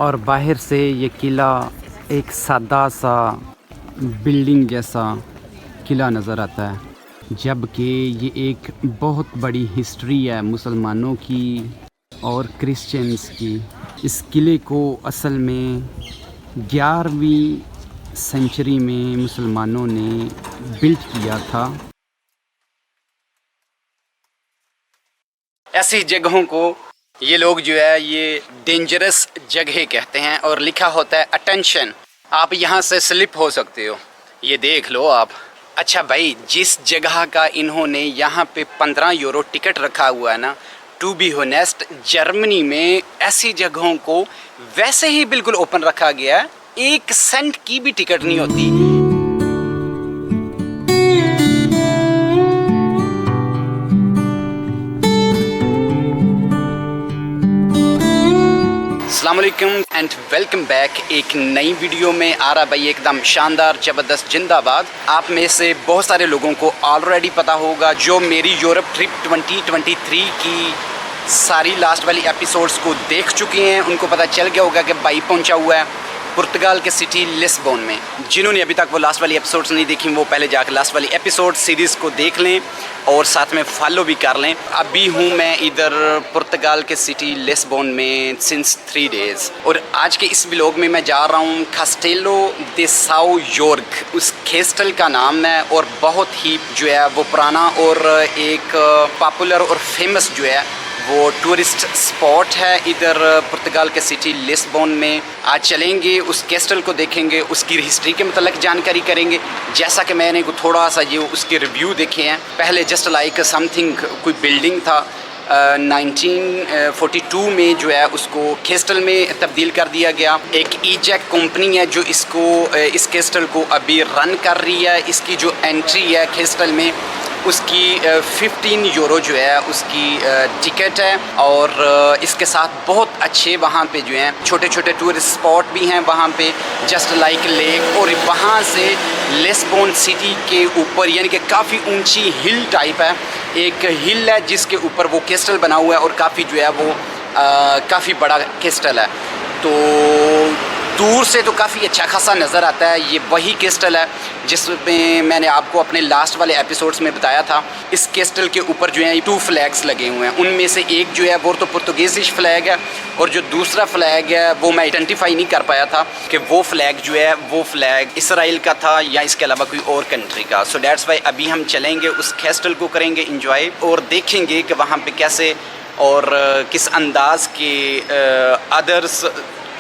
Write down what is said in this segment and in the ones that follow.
और बाहर से ये किला एक सादा सा बिल्डिंग जैसा किला नज़र आता है, जबकि ये एक बहुत बड़ी हिस्ट्री है मुसलमानों की और क्रिश्चियंस की। इस किले को असल में 11वीं सेंचुरी में मुसलमानों ने बिल्ड किया था। ऐसी जगहों को ये लोग जो है ये डेंजरस जगह कहते हैं और लिखा होता है अटेंशन, आप यहाँ से स्लिप हो सकते हो। ये देख लो आप। अच्छा भाई, जिस जगह का इन्होंने यहाँ पे 15 यूरो टिकट रखा हुआ है ना, टू बी होनेस्ट जर्मनी में ऐसी जगहों को वैसे ही बिल्कुल ओपन रखा गया है, 1 सेंट की भी टिकट नहीं होती। अस्सलामुअलैकुम एंड वेलकम बैक। एक नई वीडियो में आ रहा भाई एकदम शानदार ज़बरदस्त जिंदाबाद। आप में से बहुत सारे लोगों को ऑलरेडी पता होगा, जो मेरी यूरोप ट्रिप 2023 की सारी लास्ट वाली एपिसोड्स को देख चुके हैं, उनको पता चल गया होगा कि भाई पहुंचा हुआ है पुर्तगाल के सिटी लिस्बोन में। जिन्होंने अभी तक वो लास्ट वाली एपिसोड्स नहीं देखी, वो पहले जाकर लास्ट वाली एपिसोड सीरीज़ को देख लें और साथ में फॉलो भी कर लें। अभी हूँ मैं इधर पुर्तगाल के सिटी लिस्बोन में सिंस 3 डेज़, और आज के इस व्लॉग में मैं जा रहा हूँ कास्टेलो दे साओ योर्ग, उस केस्टल का नाम है, और बहुत ही जो है वो पुराना और एक पॉपुलर और फेमस जो है वो टूरिस्ट स्पॉट है इधर पुर्तगाल के सिटी लिस्बोन में। आज चलेंगे, उस कैस्टल को देखेंगे, उसकी हिस्ट्री के मतलब जानकारी करेंगे। जैसा कि मैंने को थोड़ा सा ये उसके रिव्यू देखे हैं, पहले जस्ट लाइक समथिंग कोई बिल्डिंग था, 1942 में जो है उसको कैस्टल में तब्दील कर दिया गया। एक ईजैक कंपनी है जो इसको इस कैस्टल को अभी रन कर रही है। इसकी जो एंट्री है कैस्टल में उसकी 15 यूरो जो है उसकी टिकट है, और इसके साथ बहुत अच्छे वहाँ पे जो हैं छोटे छोटे टूरिस्ट स्पॉट भी हैं वहाँ पे, जस्ट लाइक लेक। और वहाँ से लिस्बोन सिटी के ऊपर यानी कि काफ़ी ऊंची हिल टाइप है, एक हिल है जिसके ऊपर वो कैस्टल बना हुआ है, और काफ़ी जो है वो काफ़ी बड़ा कैस्टल है। तो दूर से तो काफ़ी अच्छा खासा नज़र आता है। ये वही कैस्टल है जिसमें मैंने आपको अपने लास्ट वाले एपिसोड्स में बताया था। इस कैस्टल के ऊपर जो है 2 फ्लैग्स लगे हुए हैं, उनमें से एक जो है वो तो पुर्तगालिश फ्लैग है, और जो दूसरा फ्लैग है वो मैं आइडेंटिफाई नहीं कर पाया था कि वो फ्लैग जो है वो फ्लैग इसराइल का था या इसके अलावा कोई और कंट्री का। सो दैट्स वाई अभी हम चलेंगे, उस कैस्टल को करेंगे इंजॉय और देखेंगे कि वहाँ पर कैसे और किस अंदाज के अदर्स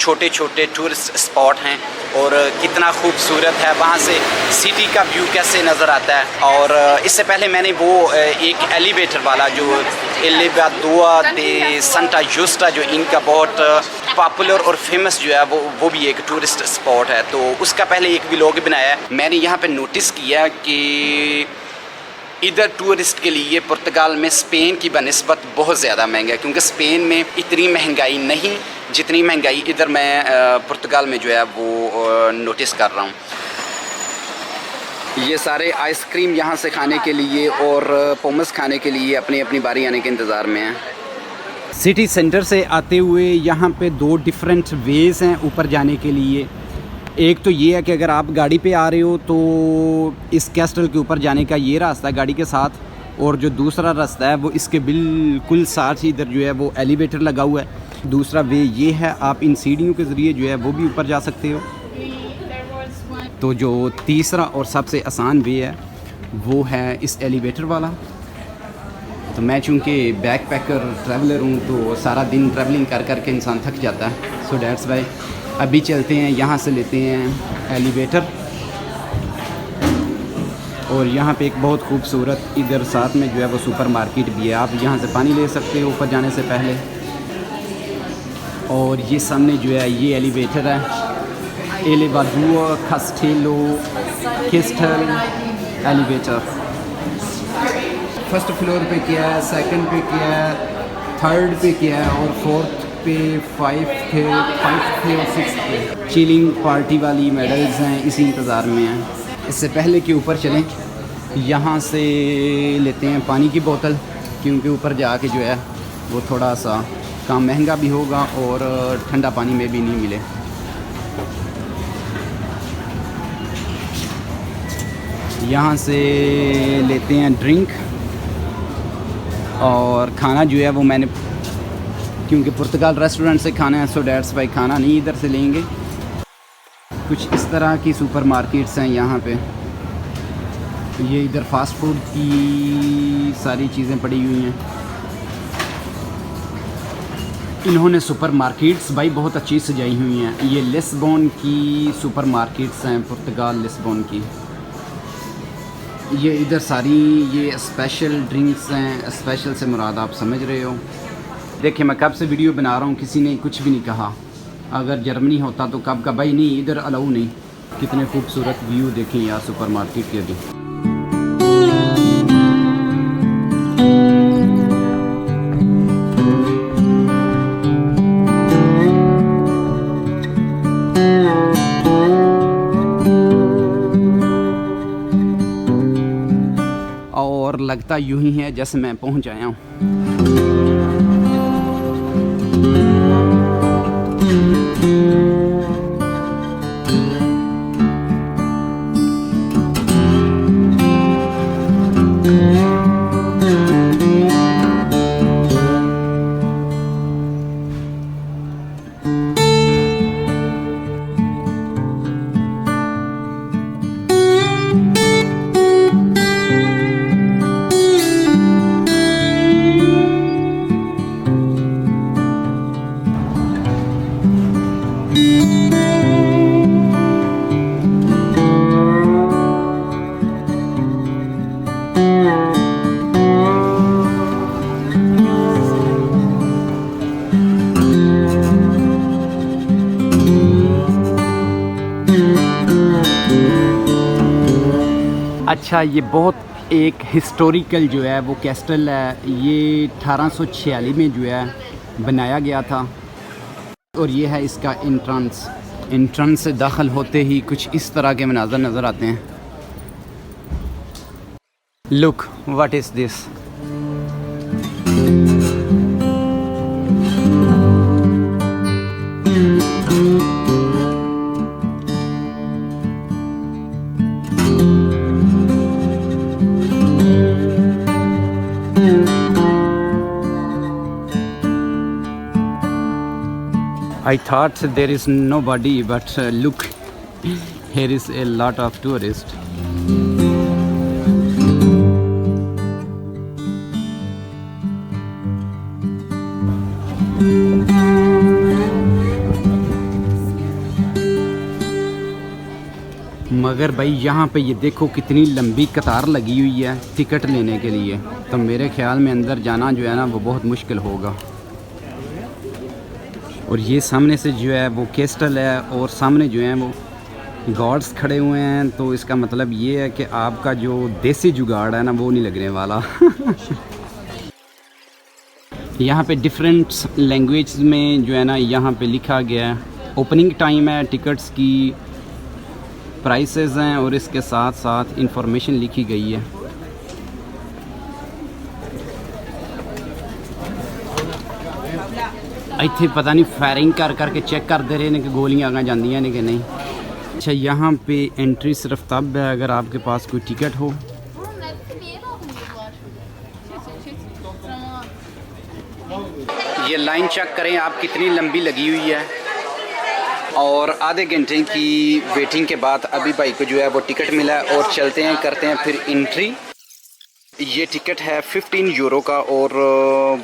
छोटे छोटे टूरिस्ट स्पॉट हैं और कितना खूबसूरत है, वहाँ से सिटी का व्यू कैसे नज़र आता है। और इससे पहले मैंने वो एक एलिवेटर वाला जो एलिवेडोआ दे सांता जुस्टा, जो इनका बहुत पॉपुलर और फेमस जो है वो भी एक टूरिस्ट स्पॉट है, तो उसका पहले एक व्लॉग बनाया है। मैंने यहाँ पे नोटिस किया कि इधर टूरिस्ट के लिए पुर्तगाल में स्पेन की बनिस्बत बहुत ज़्यादा महंगा है, क्योंकि स्पेन में इतनी महंगाई नहीं जितनी महंगाई इधर मैं पुर्तगाल में जो है वो नोटिस कर रहा हूँ। ये सारे आइसक्रीम यहाँ से खाने के लिए और पोमस खाने के लिए अपनी अपनी बारी आने के इंतज़ार में हैं। सिटी सेंटर से आते हुए यहाँ पे 2 डिफरेंट वेज़ हैं ऊपर जाने के लिए। एक तो ये है कि अगर आप गाड़ी पे आ रहे हो तो इस कैस्टल के ऊपर जाने का ये रास्ता है गाड़ी के साथ, और जो दूसरा रास्ता है वो इसके बिल्कुल साथ ही इधर जो है वो एलिवेटर लगा हुआ है। दूसरा वे ये है, आप इन सीढ़ियों के ज़रिए जो है वो भी ऊपर जा सकते हो। तो जो तीसरा और सबसे आसान वे है वो है इस एलिवेटर वाला। तो मैं चूँकि बैकपैकर ट्रैवलर हूँ तो सारा दिन ट्रैवलिंग कर कर के इंसान थक जाता है। सो डैट्स वाई अभी चलते हैं, यहाँ से लेते हैं एलिवेटर, और यहाँ पे एक बहुत खूबसूरत इधर साथ में जो है वो सुपर मार्केट भी है। आप यहाँ से पानी ले सकते हो ऊपर जाने से पहले। और ये सामने जो है ये एलिवेटर है, एलिवेडोआ Castelo castle elevator. First floor पे क्या है, सेकंड पे क्या है, थर्ड पे क्या है, और फोर्थ पे 5 थे और 6 पे। चिलिंग पार्टी वाली मेडल्स हैं, इसी इंतज़ार में हैं। इससे पहले कि ऊपर चलें, यहाँ से लेते हैं पानी की बोतल, क्योंकि ऊपर जाके जो है वो थोड़ा सा काम महंगा भी होगा और ठंडा पानी में भी नहीं मिले। यहाँ से लेते हैं ड्रिंक और खाना जो है वो मैंने, क्योंकि पुर्तगाल रेस्टोरेंट से खाना है सो डैट्स वाई खाना नहीं इधर से लेंगे। कुछ इस तरह की सुपर मार्केट्स हैं यहाँ पे। ये इधर फास्ट फूड की सारी चीज़ें पड़ी हुई हैं। इन्होंने सुपर मार्केट्स भाई बहुत अच्छी सजाई हुई हैं। ये लिस्बोन की सुपर मार्केट्स हैं, पुर्तगाल लिस्बोन की। ये इधर सारी ये स्पेशल ड्रिंक्स हैं। स्पेशल से मुराद आप समझ रहे हो। देखिए मैं कब से वीडियो बना रहा हूँ, किसी ने कुछ भी नहीं कहा। अगर जर्मनी होता तो कब का भाई नहीं, इधर अलाउ नहीं। कितने खूबसूरत व्यू देखें यार सुपर मार्केट के भी। और लगता यूं ही है जैसे मैं पहुंच आया हूँ। अच्छा, ये बहुत एक हिस्टोरिकल जो है वो कैस्टल है। ये 1846 में जो है बनाया गया था। और ये है इसका एंट्रेंस से दाखिल होते ही कुछ इस तरह के मनाज़र नज़र आते हैं। Look what is this. I thought there is nobody, but look, here is a lot of tourists. मगर भाई यहाँ पे ये देखो कितनी लंबी कतार लगी हुई है टिकट लेने के लिए। तो मेरे ख्याल में अंदर जाना जो है ना वो बहुत मुश्किल होगा। और ये सामने से जो है वो कैस्टल है और सामने जो है वो गार्ड्स खड़े हुए हैं। तो इसका मतलब ये है कि आपका जो देसी जुगाड़ है ना वो नहीं लगने वाला। यहाँ पे डिफरेंट लैंग्वेज में जो है ना यहाँ पे लिखा गया है। ओपनिंग टाइम है, टिकट्स की प्राइसेस हैं और इसके साथ साथ इंफॉर्मेशन लिखी गई है। इतने पता नहीं फायरिंग कर करके चेक करते रहे ने कि गोलियां आगे जांदियां ने कि नहीं। अच्छा, यहाँ पे एंट्री सिर्फ तब है अगर आपके पास कोई टिकट हो। ये लाइन चेक करें आप कितनी लंबी लगी हुई है। और आधे घंटे की वेटिंग के बाद अभी भाई को जो है वो टिकट मिला है और चलते हैं करते हैं फिर एंट्री। ये टिकट है 15 यूरो का और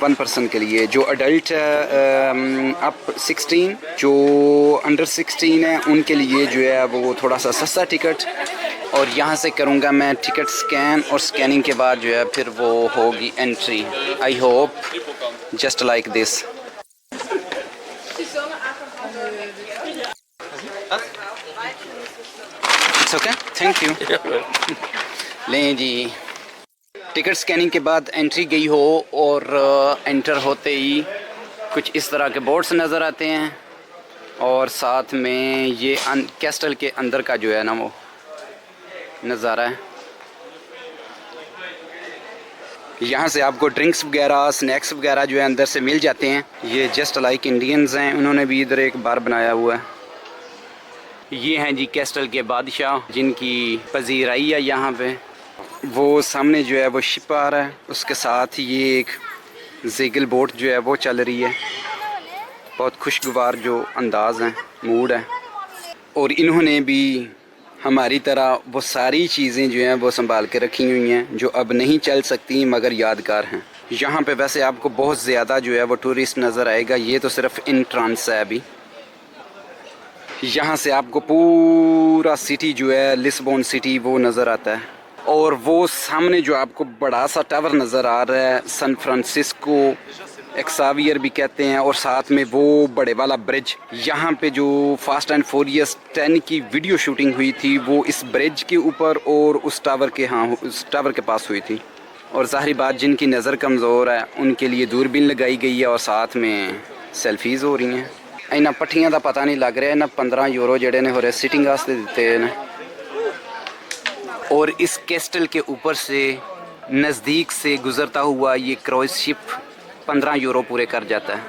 1 पर्सन के लिए। जो अडल्ट है अप 16, जो अंडर 16 है उनके लिए जो है वो थोड़ा सा सस्ता टिकट। और यहाँ से करूँगा मैं टिकट स्कैन और स्कैनिंग के बाद जो है फिर वो होगी entry. I hope just like this. It's okay, thank you. लें जी, टिकट स्कैनिंग के बाद एंट्री गई हो और एंटर होते ही कुछ इस तरह के बोर्ड्स नज़र आते हैं और साथ में ये कैस्टल के अंदर का जो है ना वो नज़ारा है। यहाँ से आपको ड्रिंक्स वगैरह स्नैक्स वगैरह जो है अंदर से मिल जाते हैं। ये जस्ट लाइक इंडियंस हैं, उन्होंने भी इधर एक बार बनाया हुआ है। ये हैं जी कैस्टल के बादशाह जिनकी पजीराई है यहाँ पे। वो सामने जो है वो शिप आ रहा है, उसके साथ ये एक ज़ीगल बोट जो है वो चल रही है। बहुत खुशगवार जो अंदाज़ है, मूड है। और इन्होंने भी हमारी तरह वो सारी चीज़ें जो हैं वो संभाल के रखी हुई हैं जो अब नहीं चल सकती मगर यादगार हैं। यहाँ पे वैसे आपको बहुत ज़्यादा जो है वो टूरिस्ट नज़र आएगा, ये तो सिर्फ इंट्रांस है अभी। यहाँ से आपको पूरा सिटी जो है लिस्बोन सिटी वो नज़र आता है। और वो सामने जो आपको बड़ा सा टावर नज़र आ रहा है सैन फ्रांसिस्को एक्सावियर भी कहते हैं, और साथ में वो बड़े वाला ब्रिज। यहाँ पे जो फास्ट एंड फ्यूरियस 10 की वीडियो शूटिंग हुई थी वो इस ब्रिज के ऊपर और उस टावर के पास हुई थी। और ज़ाहिर बात जिनकी नज़र कमज़ोर है उनके लिए दूरबीन लगाई गई है और साथ में सेल्फीज़ हो रही हैं। इन्होंने पट्टियां का पता नहीं लग रहा, इन्हें 15 यूरो जड़े ने हो रहे सिटिंग वास्ते दिते हैं। और इस कैस्टल के ऊपर से नज़दीक से गुज़रता हुआ ये क्रूज़ शिप 15 यूरो पूरे कर जाता है।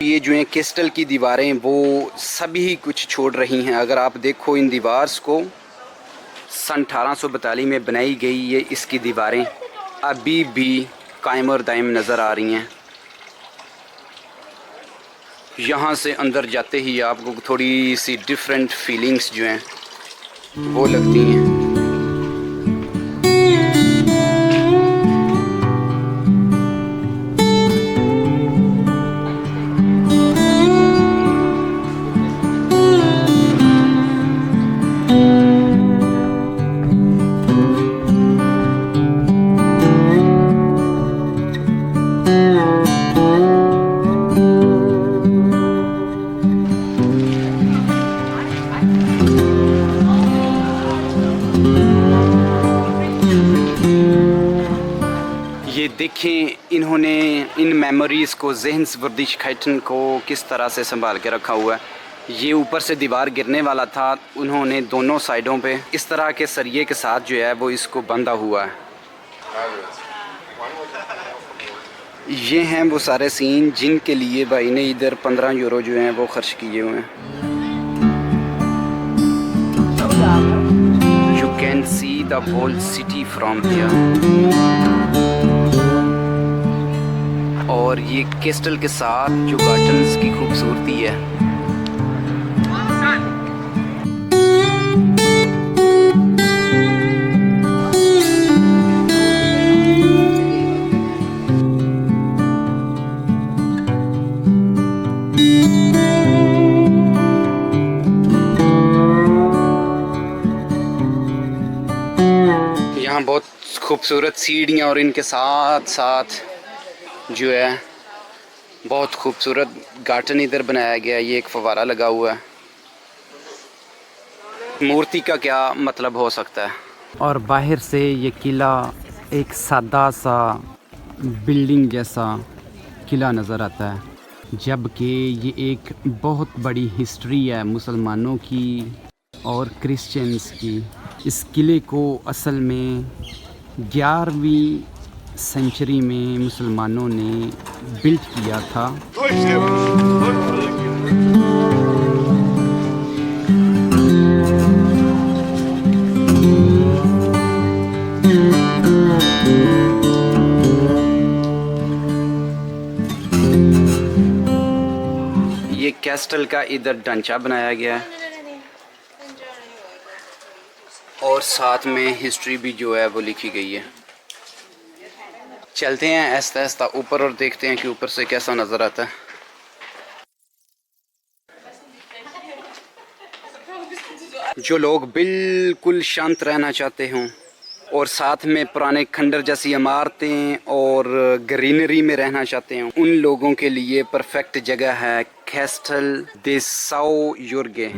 ये जो है कैस्टल की दीवारें वो सभी कुछ छोड़ रही हैं। अगर आप देखो इन दीवार्स को सन 1842 में बनाई गई ये इसकी दीवारें अभी भी कायम और दायम नज़र आ रही हैं। यहाँ से अंदर जाते ही आपको थोड़ी सी डिफरेंट फीलिंग्स जो हैं वो लगती हैं। ये देखें इन्होंने इन मेमोरीज़ को ज़ेहन्सवर्दिश खैटन को किस तरह से संभाल के रखा हुआ है। ये ऊपर से दीवार गिरने वाला था, उन्होंने दोनों साइडों पे इस तरह के सरिये के साथ जो है वो इसको बंधा हुआ है। ये हैं वो सारे सीन जिनके लिए भाई ने इधर 15 यूरो जो हैं वो खर्च किए हुए हैं। You can see the whole city from here. और ये कैस्टल के साथ जो गार्डन्स की खूबसूरती है। यहाँ बहुत खूबसूरत सीढ़ियाँ और इनके साथ साथ जो है बहुत खूबसूरत गार्डन इधर बनाया गया है। ये एक फव्वारा लगा हुआ है। मूर्ति का क्या मतलब हो सकता है। और बाहर से ये किला एक सादा सा बिल्डिंग जैसा किला नज़र आता है, जबकि ये एक बहुत बड़ी हिस्ट्री है मुसलमानों की और क्रिश्चियंस की। इस किले को असल में 11वीं सेंचुरी में मुसलमानों ने बिल्ड किया था। ये कैस्टल का इधर ढांचा बनाया गया है और साथ में हिस्ट्री भी जो है वो लिखी गई है। चलते हैं आहिस्ता आहिस्ता ऊपर और देखते हैं कि ऊपर से कैसा नज़र आता है। जो लोग बिल्कुल शांत रहना चाहते हों और साथ में पुराने खंडर जैसी इमारतें और ग्रीनरी में रहना चाहते हों, उन लोगों के लिए परफेक्ट जगह है कैस्टल दे साओ यूर्गे।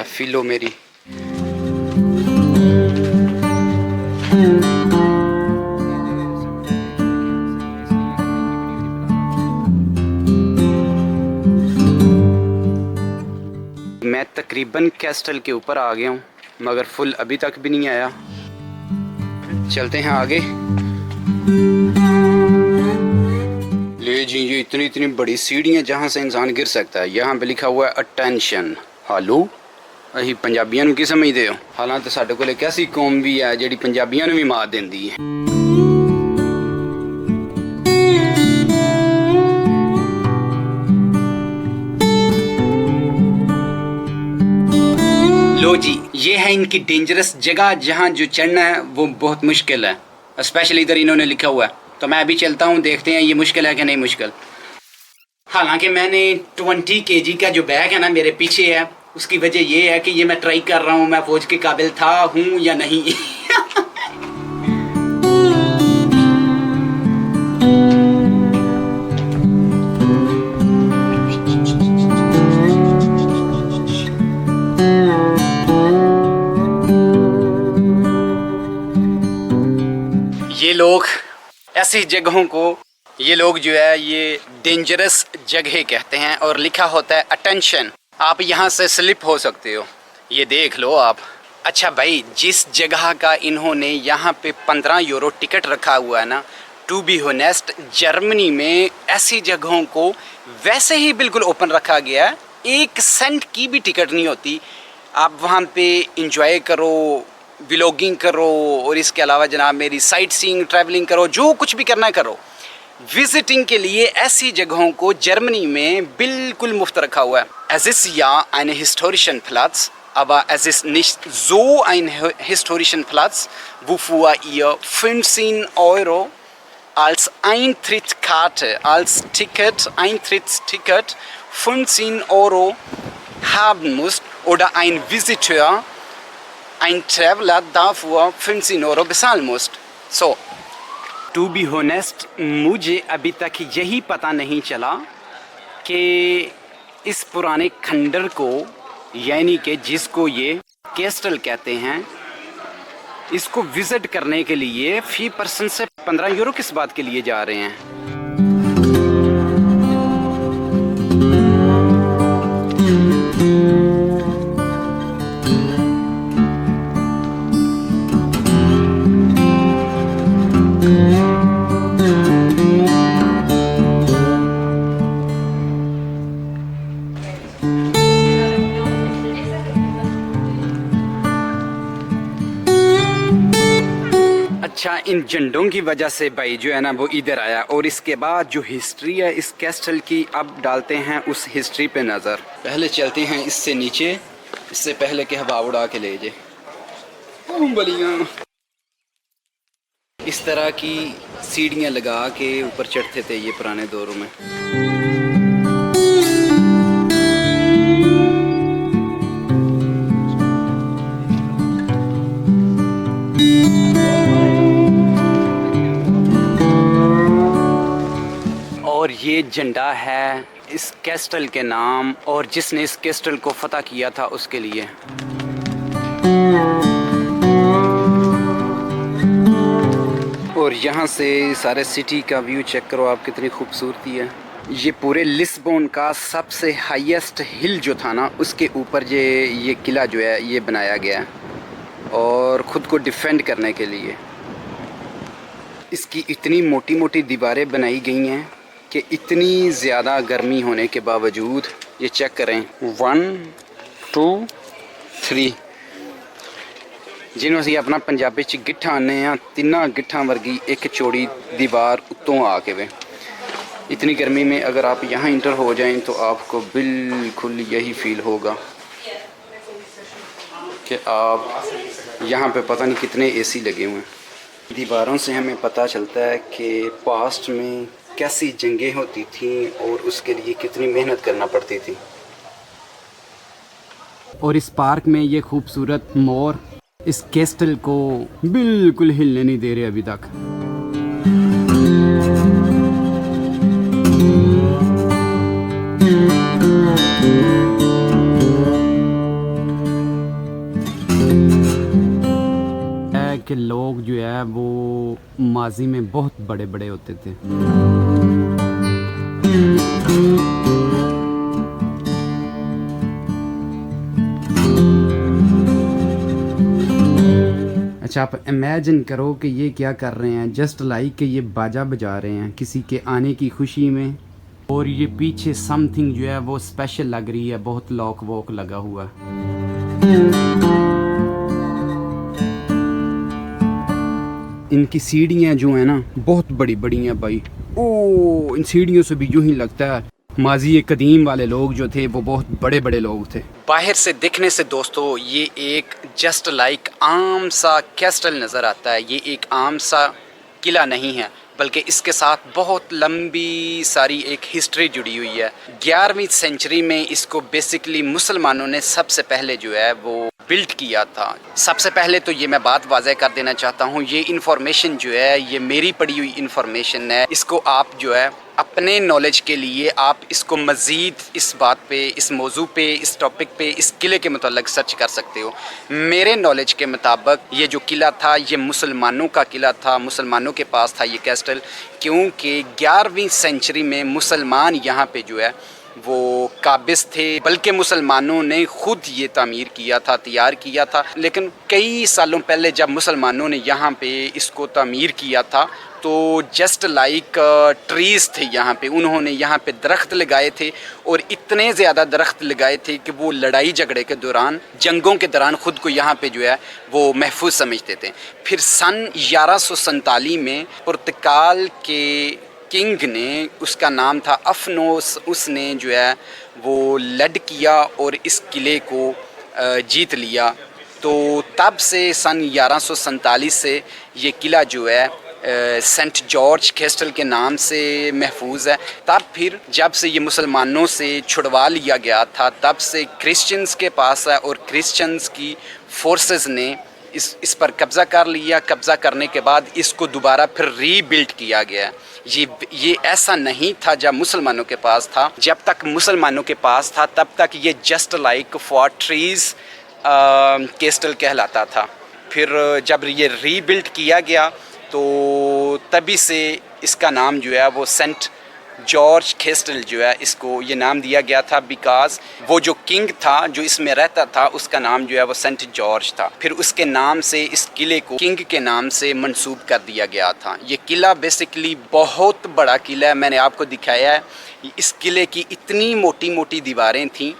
फिलो मेरी मैं तकरीबन कैस्टल के ऊपर आ गया हूँ, मगर फुल अभी तक भी नहीं आया। चलते हैं आगे। ले जी, ये इतनी इतनी बड़ी सीढ़ियाँ जहाँ से इंसान गिर सकता है। यहाँ पे लिखा हुआ है अटेंशन। हालो, अही पंजाबियों नूं की समझदे हो? हालांकि साडे कोल एक ऐसी कौम भी है जिहड़ी पंजाबियों नूं भी मात देंदी है। लो जी, ये है इनकी डेंजरस जगह जहाँ जो चढ़ना है वो बहुत मुश्किल है। स्पेशली इधर इन्होंने लिखा हुआ है, तो मैं अभी चलता हूँ, देखते हैं ये मुश्किल है कि नहीं मुश्किल। हालांकि मैंने 20 kg का जो बैग है ना मेरे पीछे है, उसकी वजह ये है कि ये मैं ट्राई कर रहा हूँ मैं फौज के काबिल था हूँ या नहीं। ये लोग ऐसी जगहों को, ये लोग जो है ये डेंजरस जगह कहते हैं और लिखा होता है अटेंशन। आप यहाँ से स्लिप हो सकते हो, ये देख लो आप। अच्छा भाई, जिस जगह का इन्होंने यहाँ पे 15 यूरो टिकट रखा हुआ है ना, टू बी होनेस्ट जर्मनी में ऐसी जगहों को वैसे ही बिल्कुल ओपन रखा गया है। 1 सेंट की भी टिकट नहीं होती। आप वहाँ पे इंजॉय करो, व्लॉगिंग करो और इसके अलावा जनाब मेरी साइट सीइंग, ट्रैवलिंग करो, जो कुछ भी करना करो। विजिटिंग के लिए ऐसी जगहों को जर्मनी में बिल्कुल मुफ्त रखा हुआ है। Es ist ja ein historischen Platz, aber es ist nicht so ein historischen Platz, wofür ihr 15 Euro als Eintrittskarte, als Ticket, Eintrittsticket 15 Euro haben müsst oder ein Visiteur, ein Traveler dafür 15 Euro bezahlen muss. So, to be honest मुझे अभी तक यही पता नहीं चला कि इस पुराने खंडर को, यानी कि जिसको ये कैस्टल कहते हैं, इसको विज़िट करने के लिए फी पर्सन से 15 यूरो किस बात के लिए जा रहे हैं? अच्छा, इन झंडों की वजह से भाई जो है ना वो इधर आया। और इसके बाद जो हिस्ट्री है इस कैस्टल की, अब डालते हैं उस हिस्ट्री पे नज़र। पहले चलते हैं इससे नीचे, इससे पहले कि हवा उड़ा के ले जाए। बलियाँ इस तरह की सीढ़ियाँ लगा के ऊपर चढ़ते थे ये पुराने दौरों में। और ये झंडा है इस कैस्टल के नाम, और जिसने इस कैस्टल को फतह किया था उसके लिए। और यहाँ से सारे सिटी का व्यू चेक करो आप, कितनी खूबसूरती है। ये पूरे लिस्बोन का सबसे हाईएस्ट हिल जो था ना, उसके ऊपर ये किला जो है ये बनाया गया है और ख़ुद को डिफेंड करने के लिए। इसकी इतनी मोटी मोटी दीवारें बनाई गई हैं कि इतनी ज़्यादा गर्मी होने के बावजूद, ये चेक करें, 1 2 3 जिन्हों से अपना पंजाबी च गिट्ठा आने हैं, 3 गिट्ठां वर्गी एक चौड़ी दीवार उत्तों आके वे। इतनी गर्मी में अगर आप यहाँ इंटर हो जाएं तो आपको बिल्कुल यही फील होगा कि आप यहाँ पे पता नहीं कितने एसी लगे हुए हैं। दीवारों से हमें पता चलता है कि पास्ट में कैसी जंगें होती थीं और उसके लिए कितनी मेहनत करना पड़ती थी। और इस पार्क में ये खूबसूरत मोर इस कैस्टल को बिल्कुल हिलने नहीं दे रहे अभी तक। कि लोग जो है वो माजी में बहुत बड़े बड़े होते थे। अच्छा आप इमेजिन करो कि ये क्या कर रहे हैं, जस्ट लाइक कि ये बाजा बजा रहे हैं किसी के आने की खुशी में, और ये पीछे समथिंग जो है वो स्पेशल लग रही है, बहुत लॉक वॉक लगा हुआ। इनकी सीढ़ियाँ जो है ना बहुत बड़ी बड़ी हैं भाई। ओ इन सीढ़ियों से भी यूं ही लगता है माजी कदीम वाले लोग जो थे वो बहुत बड़े बड़े लोग थे। बाहर से देखने से दोस्तों ये एक जस्ट लाइक आम सा कैस्टल नज़र आता है। ये एक आम सा किला नहीं है, बल्कि इसके साथ बहुत लंबी सारी एक हिस्ट्री जुड़ी हुई है। 11वीं सेंचुरी में इसको बेसिकली मुसलमानों ने सबसे पहले जो है वो बिल्ड किया था। सबसे पहले तो ये मैं बात वाज़ह कर देना चाहता हूँ, ये इन्फॉर्मेशन जो है ये मेरी पढ़ी हुई इन्फॉर्मेशन है। इसको आप जो है अपने नॉलेज के लिए आप इसको मज़ीद इस बात पे, इस मौजू पे, इस टॉपिक पे, इस किले के मतलब सर्च कर सकते हो। मेरे नॉलेज के मुताबिक ये जो किला था ये मुसलमानों का किला था, मुसलमानों के पास था ये कैस्टल, क्योंकि 11वीं सेंचुरी में मुसलमान यहाँ पे जो है वो काबिज थे, बल्कि मुसलमानों ने खुद ये तामीर किया था, तैयार किया था। लेकिन कई सालों पहले जब मुसलमानों ने यहाँ पे इसको तामीर किया था तो जस्ट लाइक ट्रीज़ थे यहाँ पे, उन्होंने यहाँ पे दरख्त लगाए थे, और इतने ज़्यादा दरख्त लगाए थे कि वो लड़ाई झगड़े के दौरान, जंगों के दौरान ख़ुद को यहाँ पे जो है वो महफूज समझते थे। फिर सन 1147 में पुर्तगाल के किंग ने, उसका नाम था अफनोस, उसने जो है वो लड़ किया और इस किले को जीत लिया। तो तब से सन 1147 से ये किला जो है सेंट जॉर्ज कैस्टल के नाम से महफूज है। तब फिर जब से ये मुसलमानों से छुड़वा लिया गया था तब से क्रिश्चियंस के पास है, और क्रिश्चियंस की फोर्सेस ने इस पर कब्ज़ा कर लिया। कब्ज़ा करने के बाद इसको दोबारा फिर रीबिल्ड किया गया। ये ऐसा नहीं था जब मुसलमानों के पास था। जब तक मुसलमानों के पास था तब तक ये जस्ट लाइक फोर्ट्रेस कैस्टल कहलाता था। फिर जब ये रीबिल्ड किया गया तो तभी से इसका नाम जो है वो सेंट जॉर्ज कैस्टल जो है इसको ये नाम दिया गया था, बिकॉज वो जो किंग था जो इसमें रहता था उसका नाम जो है वो सेंट जॉर्ज था। फिर उसके नाम से इस किले को किंग के नाम से मंसूब कर दिया गया था। ये किला बेसिकली बहुत बड़ा किला है, मैंने आपको दिखाया है। इस किले की इतनी मोटी मोटी दीवारें थीं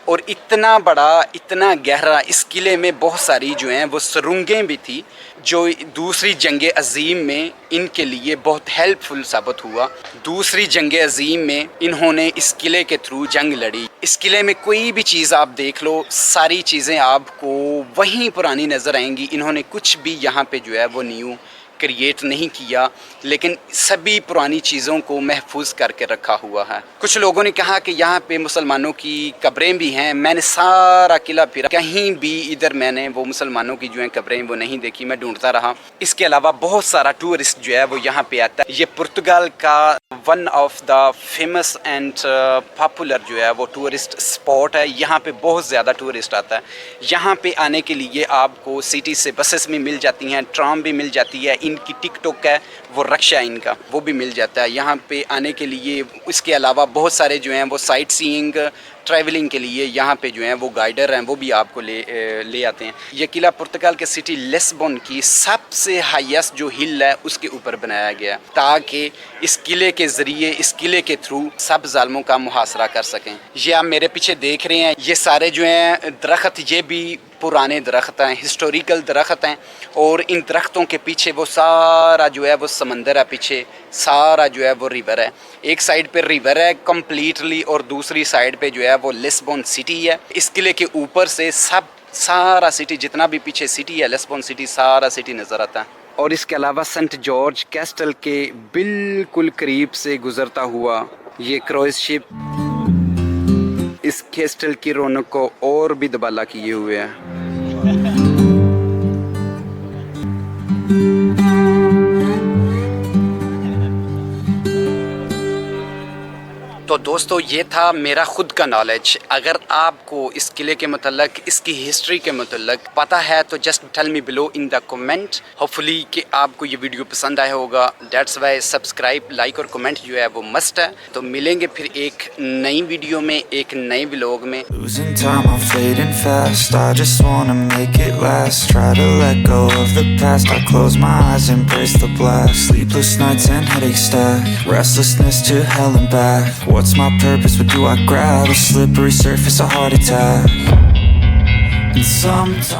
और इतना बड़ा, इतना गहरा, इस किले में बहुत सारी जो हैं वो सुरंगें भी थी जो दूसरी जंग अज़ीम में इनके लिए बहुत हेल्पफुल साबित हुआ। दूसरी जंग अज़ीम में इन्होंने इस किले के थ्रू जंग लड़ी। इस किले में कोई भी चीज़ आप देख लो, सारी चीज़ें आपको वहीं पुरानी नज़र आएंगी। इन्होंने कुछ भी यहाँ पे जो है वो न्यू क्रिएट नहीं किया, लेकिन सभी पुरानी चीज़ों को महफूज करके रखा हुआ है। कुछ लोगों ने कहा कि यहाँ पे मुसलमानों की कब्रें भी हैं। मैंने सारा किला फिरा, कहीं भी इधर मैंने वो मुसलमानों की जो है कब्रें वो नहीं देखी, मैं ढूंढता रहा। इसके अलावा बहुत सारा टूरिस्ट जो है वो यहाँ पे आता है। ये पुर्तगाल का one of the famous and popular जो है वो टूरिस्ट स्पॉट है। यहाँ पे बहुत ज़्यादा टूरिस्ट आता है। यहाँ पे आने के लिए आपको सिटी से बसेस में मिल जाती हैं, ट्राम भी मिल जाती है, इनकी टिकटॉक है वो रक्षा इनका वो भी मिल जाता है यहाँ पे आने के लिए। इसके अलावा बहुत सारे जो हैं वो साइट सीइंग ट्रैवलिंग के लिए यहाँ पे जो हैं वो गाइडर हैं, वो भी आपको ले आते हैं। ये किला पुर्तगाल के सिटी लिस्बन की सबसे हाईएस्ट जो हिल है उसके ऊपर बनाया गया, ताकि इस किले के ज़रिए, इस किले के थ्रू सब जालिमों का मुहासरा कर सकें। ये आप मेरे पीछे देख रहे हैं, ये सारे जो हैं दरख्त, ये भी पुराने दरख्त हैं, हिस्टोरिकल दरख्त हैं, और इन दरख्तों के पीछे वो सारा जो है वो समंदर है, पीछे सारा जो है वो रिवर है। एक साइड पे रिवर है कम्प्लीटली और दूसरी साइड पे जो है वो लिस्बन सिटी है। इस किले के ऊपर से सब सारा सिटी, जितना भी पीछे सिटी है लिस्बन सिटी, सारा सिटी नज़र आता है। और इसके अलावा सेंट जॉर्ज कैस्टल के बिल्कुल करीब से गुजरता हुआ ये क्रूज़ शिप इस कैस्टल की रौनक को और भी दुबाला किए हुए है। तो तो दोस्तों ये था मेरा खुद का नॉलेज। अगर आपको इस किले के मतलब, इसकी हिस्ट्री के मतलब पता है तो just tell me below in the comment. Hopefully कि आपको ये वीडियो पसंद आया होगा। दैट्स वाई सब्सक्राइब, लाइक और कमेंट जो है वो मस्ट है। तो मिलेंगे फिर एक नई वीडियो में, एक नए व्लॉग में। Losing time, I'm fading fast. I just wanna make it last. Try to let go of the past. I close my eyes, embrace the blast. Sleepless nights and headaches stack. Restlessness to hell and back. What's my purpose? What do I grab? A slippery surface, a heart attack. And sometimes